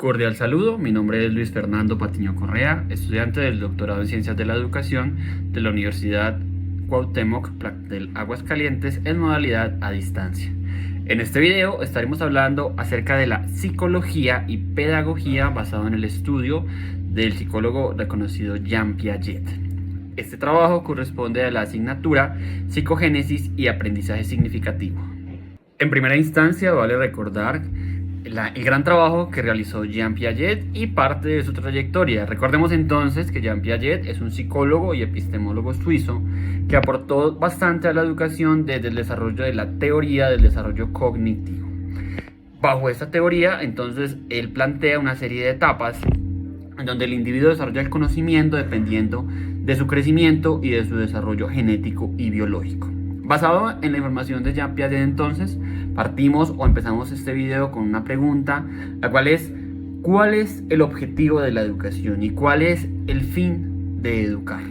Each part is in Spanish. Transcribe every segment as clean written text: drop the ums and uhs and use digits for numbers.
Cordial saludo, mi nombre es Luis Fernando Patiño Correa, estudiante del doctorado en Ciencias de la Educación de la Universidad Cuauhtémoc del Aguascalientes en modalidad a distancia. En este video estaremos hablando acerca de la psicología y pedagogía basado en el estudio del psicólogo reconocido Jean Piaget. Este trabajo corresponde a la asignatura Psicogénesis y Aprendizaje Significativo. En primera instancia, vale recordar el gran trabajo que realizó Jean Piaget y parte de su trayectoria. Recordemos entonces que Jean Piaget es un psicólogo y epistemólogo suizo que aportó bastante a la educación desde el desarrollo de la teoría del desarrollo cognitivo. Bajo esta teoría, entonces, él plantea una serie de etapas en donde el individuo desarrolla el conocimiento dependiendo de su crecimiento y de su desarrollo genético y biológico. Basado en la información de Jean Piaget, entonces, partimos o empezamos este video con una pregunta, la cual es: ¿cuál es el objetivo de la educación y cuál es el fin de educar?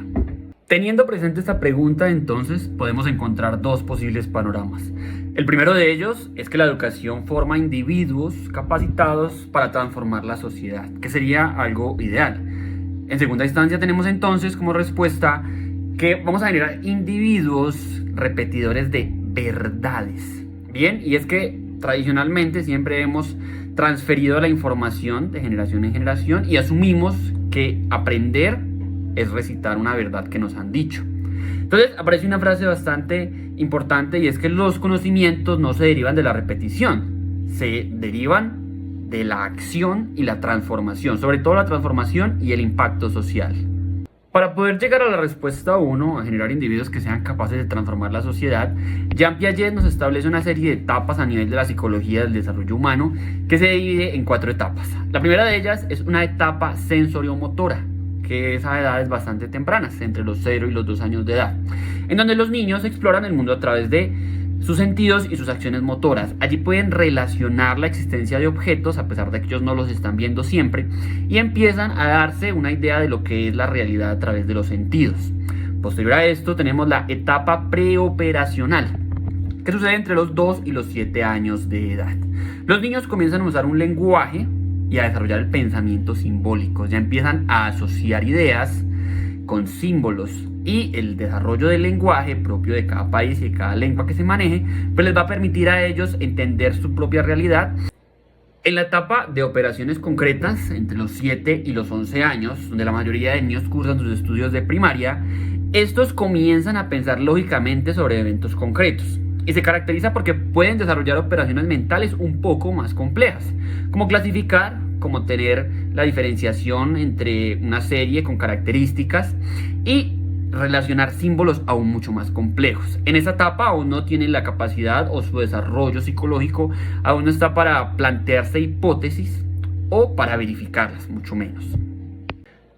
Teniendo presente esta pregunta, entonces, podemos encontrar dos posibles panoramas. El primero de ellos es que la educación forma individuos capacitados para transformar la sociedad, que sería algo ideal. En segunda instancia, tenemos entonces como respuesta que vamos a generar individuos repetidores de verdades. Bien, y es que tradicionalmente siempre hemos transferido la información de generación en generación y asumimos que aprender es recitar una verdad que nos han dicho. Entonces aparece una frase bastante importante, y es que los conocimientos no se derivan de la repetición, se derivan de la acción y la transformación, sobre todo la transformación y el impacto social. Para poder llegar a la respuesta 1, a generar individuos que sean capaces de transformar la sociedad, Jean Piaget nos establece una serie de etapas a nivel de la psicología del desarrollo humano que se divide en 4 etapas. La primera de ellas es una etapa sensoriomotora, que es a edades bastante tempranas, entre los 0 y los 2 años de edad, en donde los niños exploran el mundo a través de sus sentidos y sus acciones motoras. Allí pueden relacionar la existencia de objetos, a pesar de que ellos no los están viendo siempre, y empiezan a darse una idea de lo que es la realidad a través de los sentidos. Posterior a esto tenemos la etapa preoperacional, que sucede entre los 2 y los 7 años de edad. Los niños comienzan a usar un lenguaje y a desarrollar el pensamiento simbólico. Ya empiezan a asociar ideas con símbolos, y el desarrollo del lenguaje propio de cada país y de cada lengua que se maneje, pues les va a permitir a ellos entender su propia realidad. En la etapa de operaciones concretas, entre los 7 y los 11 años, donde la mayoría de niños cursan sus estudios de primaria, estos comienzan a pensar lógicamente sobre eventos concretos. Y se caracteriza porque pueden desarrollar operaciones mentales un poco más complejas, como clasificar, como tener la diferenciación entre una serie con características y relacionar símbolos aún mucho más complejos. En esa etapa aún no tienen la capacidad, o su desarrollo psicológico aún no está para plantearse hipótesis o para verificarlas, mucho menos.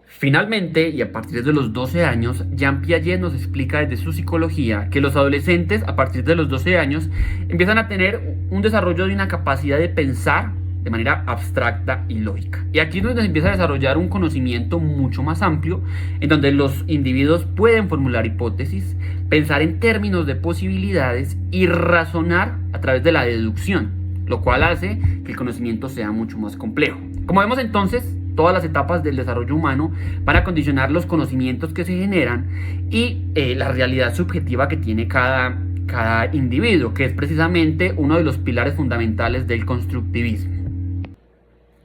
Finalmente, y a partir de los 12 años, Jean Piaget nos explica desde su psicología que los adolescentes a partir de los 12 años empiezan a tener un desarrollo de una capacidad de pensar de manera abstracta y lógica. Y aquí es donde se empieza a desarrollar un conocimiento mucho más amplio, en donde los individuos pueden formular hipótesis, pensar en términos de posibilidades y razonar a través de la deducción, lo cual hace que el conocimiento sea mucho más complejo. Como vemos entonces, todas las etapas del desarrollo humano van a condicionar los conocimientos que se generan y la realidad subjetiva que tiene cada individuo, que es precisamente uno de los pilares fundamentales del constructivismo.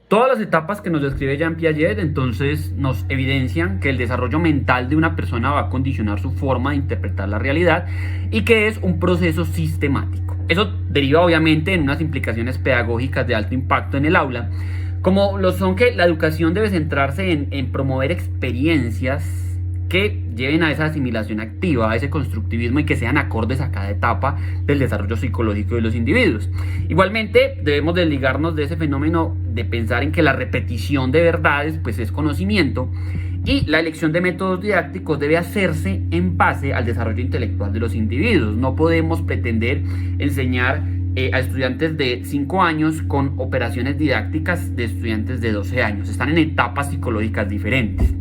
Todas las etapas que nos describe Jean Piaget entonces nos evidencian que el desarrollo mental de una persona va a condicionar su forma de interpretar la realidad y que es un proceso sistemático. Eso deriva obviamente en unas implicaciones pedagógicas de alto impacto en el aula, como lo son que la educación debe centrarse en promover experiencias que lleven a esa asimilación activa, a ese constructivismo, y que sean acordes a cada etapa del desarrollo psicológico de los individuos. Igualmente, debemos desligarnos de ese fenómeno de pensar en que la repetición de verdades pues es conocimiento, y la elección de métodos didácticos debe hacerse en base al desarrollo intelectual de los individuos. No podemos pretender enseñar a estudiantes de 5 años con operaciones didácticas de estudiantes de 12 años. Están en etapas psicológicas diferentes.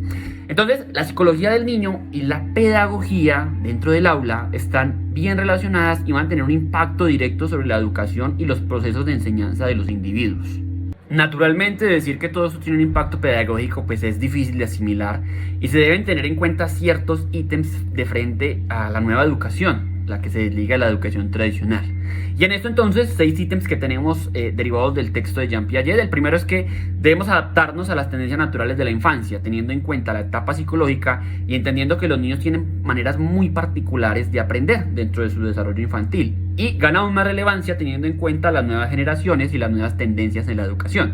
Entonces, la psicología del niño y la pedagogía dentro del aula están bien relacionadas y van a tener un impacto directo sobre la educación y los procesos de enseñanza de los individuos. Naturalmente, decir que todo esto tiene un impacto pedagógico pues es difícil de asimilar y se deben tener en cuenta ciertos ítems de frente a la nueva educación, la que se desliga de la educación tradicional. Y en esto entonces 6 ítems que tenemos derivados del texto de Jean Piaget. El primero es que debemos adaptarnos a las tendencias naturales de la infancia, teniendo en cuenta la etapa psicológica y entendiendo que los niños tienen maneras muy particulares de aprender dentro de su desarrollo infantil. Y gana aún más relevancia teniendo en cuenta las nuevas generaciones y las nuevas tendencias en la educación.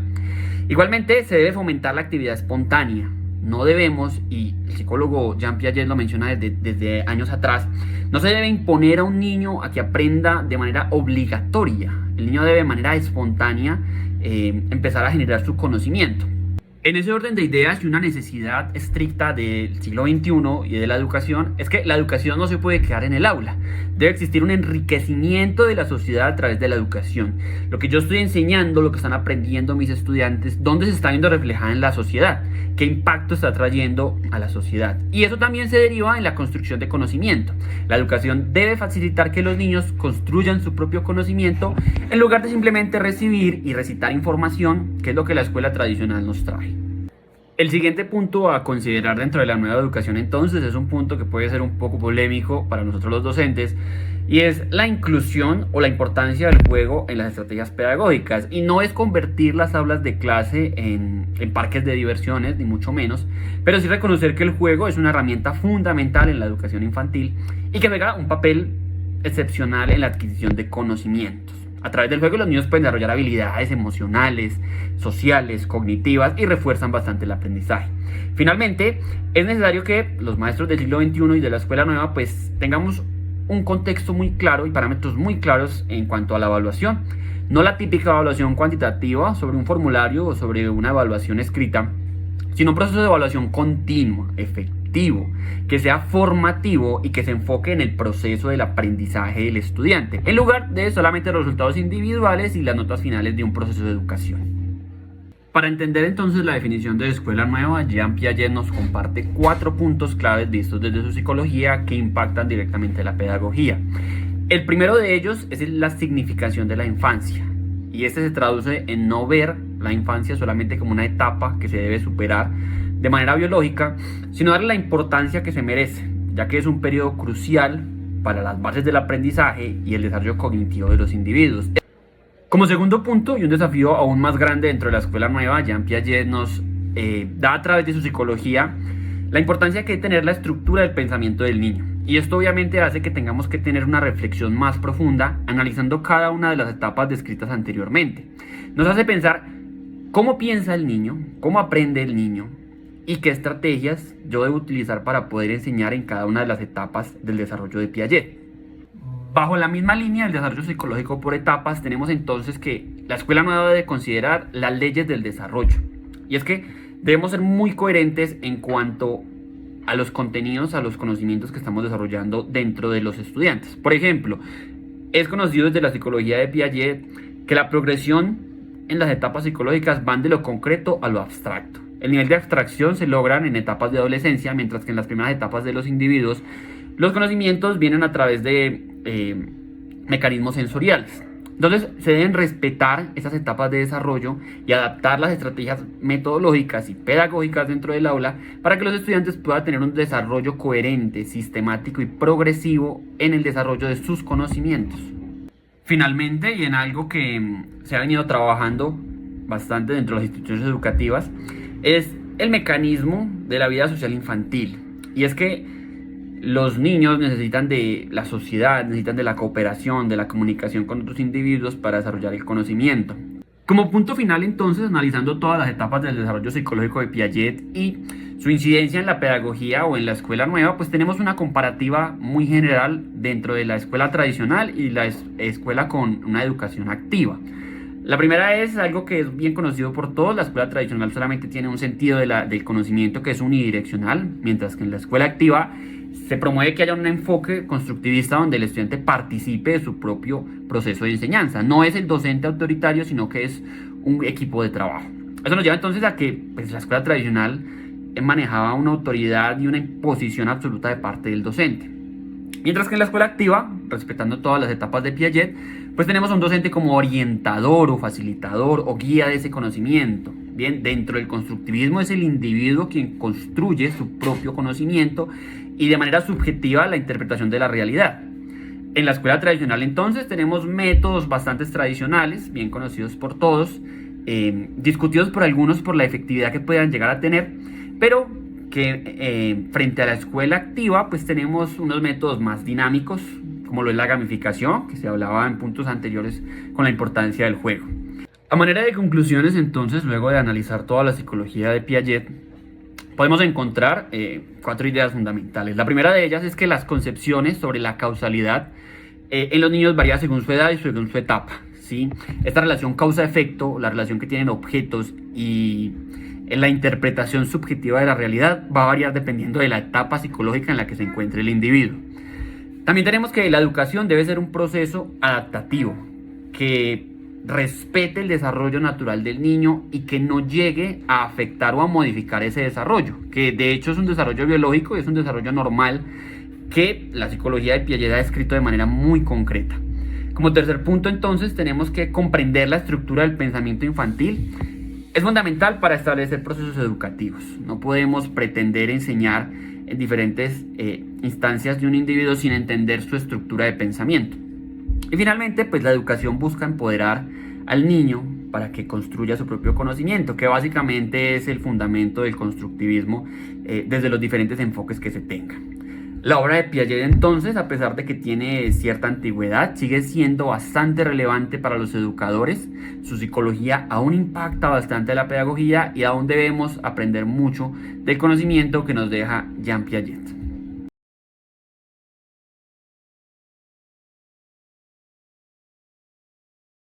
Igualmente se debe fomentar la actividad espontánea. No debemos, y el psicólogo Jean Piaget lo menciona desde años atrás, no se debe imponer a un niño a que aprenda de manera obligatoria. El niño debe de manera espontánea empezar a generar su conocimiento. En ese orden de ideas y una necesidad estricta del siglo XXI y de la educación es que la educación no se puede quedar en el aula. Debe existir un enriquecimiento de la sociedad a través de la educación. Lo que yo estoy enseñando, lo que están aprendiendo mis estudiantes, ¿dónde se está viendo reflejada en la sociedad? ¿Qué impacto está trayendo a la sociedad? Y eso también se deriva en la construcción de conocimiento. La educación debe facilitar que los niños construyan su propio conocimiento en lugar de simplemente recibir y recitar información, que es lo que la escuela tradicional nos trae. El siguiente punto a considerar dentro de la nueva educación entonces es un punto que puede ser un poco polémico para nosotros los docentes y es la inclusión o la importancia del juego en las estrategias pedagógicas. Y no es convertir las aulas de clase en parques de diversiones, ni mucho menos, pero sí reconocer que el juego es una herramienta fundamental en la educación infantil y que juega un papel excepcional en la adquisición de conocimientos. A través del juego los niños pueden desarrollar habilidades emocionales, sociales, cognitivas y refuerzan bastante el aprendizaje. Finalmente, es necesario que los maestros del siglo XXI y de la escuela nueva pues tengamos un contexto muy claro y parámetros muy claros en cuanto a la evaluación. No la típica evaluación cuantitativa sobre un formulario o sobre una evaluación escrita, sino un proceso de evaluación continua, efectivo, que sea formativo y que se enfoque en el proceso del aprendizaje del estudiante, en lugar de solamente los resultados individuales y las notas finales de un proceso de educación. Para entender entonces la definición de escuela nueva, Jean Piaget nos comparte 4 puntos claves vistos desde su psicología que impactan directamente la pedagogía. El primero de ellos es la significación de la infancia, y este se traduce en no ver la infancia solamente como una etapa que se debe superar de manera biológica, sino darle la importancia que se merece, ya que es un periodo crucial para las bases del aprendizaje y el desarrollo cognitivo de los individuos. Como segundo punto y un desafío aún más grande dentro de la escuela nueva, Jean Piaget nos da a través de su psicología la importancia que debe tener la estructura del pensamiento del niño. Y esto obviamente hace que tengamos que tener una reflexión más profunda, analizando cada una de las etapas descritas anteriormente. Nos hace pensar cómo piensa el niño, cómo aprende el niño y qué estrategias yo debo utilizar para poder enseñar en cada una de las etapas del desarrollo de Piaget. Bajo la misma línea del desarrollo psicológico por etapas, tenemos entonces que la escuela nueva debe considerar las leyes del desarrollo. Y es que debemos ser muy coherentes en cuanto a los contenidos, a los conocimientos que estamos desarrollando dentro de los estudiantes. Por ejemplo, es conocido desde la psicología de Piaget que la progresión en las etapas psicológicas van de lo concreto a lo abstracto. El nivel de abstracción se logran en etapas de adolescencia, mientras que en las primeras etapas de los individuos los conocimientos vienen a través de mecanismos sensoriales. Entonces se deben respetar esas etapas de desarrollo y adaptar las estrategias metodológicas y pedagógicas dentro del aula para que los estudiantes puedan tener un desarrollo coherente, sistemático y progresivo en el desarrollo de sus conocimientos. Finalmente, y en algo que se ha venido trabajando bastante dentro de las instituciones educativas, es el mecanismo de la vida social infantil. Y es que los niños necesitan de la sociedad, necesitan de la cooperación, de la comunicación con otros individuos para desarrollar el conocimiento. Como punto final entonces, analizando todas las etapas del desarrollo psicológico de Piaget y su incidencia en la pedagogía o en la escuela nueva, pues tenemos una comparativa muy general dentro de la escuela tradicional y la escuela con una educación activa. La primera es algo que es bien conocido por todos. La escuela tradicional solamente tiene un sentido del conocimiento que es unidireccional, mientras que en la escuela activa se promueve que haya un enfoque constructivista donde el estudiante participe de su propio proceso de enseñanza. No es el docente autoritario, sino que es un equipo de trabajo. Eso nos lleva entonces a que pues, la escuela tradicional manejaba una autoridad y una imposición absoluta de parte del docente. Mientras que en la escuela activa respetando todas las etapas de Piaget, pues tenemos a un docente como orientador o facilitador o guía de ese conocimiento. Bien, dentro del constructivismo es el individuo quien construye su propio conocimiento y de manera subjetiva la interpretación de la realidad. En la escuela tradicional entonces tenemos métodos bastante tradicionales, bien conocidos por todos, discutidos por algunos por la efectividad que puedan llegar a tener, pero que frente a la escuela activa pues tenemos unos métodos más dinámicos, como lo es la gamificación, que se hablaba en puntos anteriores con la importancia del juego. A manera de conclusiones entonces, luego de analizar toda la psicología de Piaget, podemos encontrar 4 ideas fundamentales. La primera de ellas es que las concepciones sobre la causalidad en los niños varía según su edad y según su etapa, ¿sí? Esta relación causa-efecto, la relación que tienen objetos y la interpretación subjetiva de la realidad va a variar dependiendo de la etapa psicológica en la que se encuentre el individuo. También tenemos que la educación debe ser un proceso adaptativo, que respete el desarrollo natural del niño y que no llegue a afectar o a modificar ese desarrollo, que de hecho es un desarrollo biológico y es un desarrollo normal que la psicología de Piaget ha descrito de manera muy concreta. Como tercer punto entonces tenemos que comprender la estructura del pensamiento infantil. Es fundamental para establecer procesos educativos. No podemos pretender enseñar en diferentes instancias de un individuo sin entender su estructura de pensamiento. Y finalmente, pues la educación busca empoderar al niño para que construya su propio conocimiento, que básicamente es el fundamento del constructivismo desde los diferentes enfoques que se tengan. La obra de Piaget entonces, a pesar de que tiene cierta antigüedad, sigue siendo bastante relevante para los educadores. Su psicología aún impacta bastante la pedagogía y aún debemos aprender mucho del conocimiento que nos deja Jean Piaget.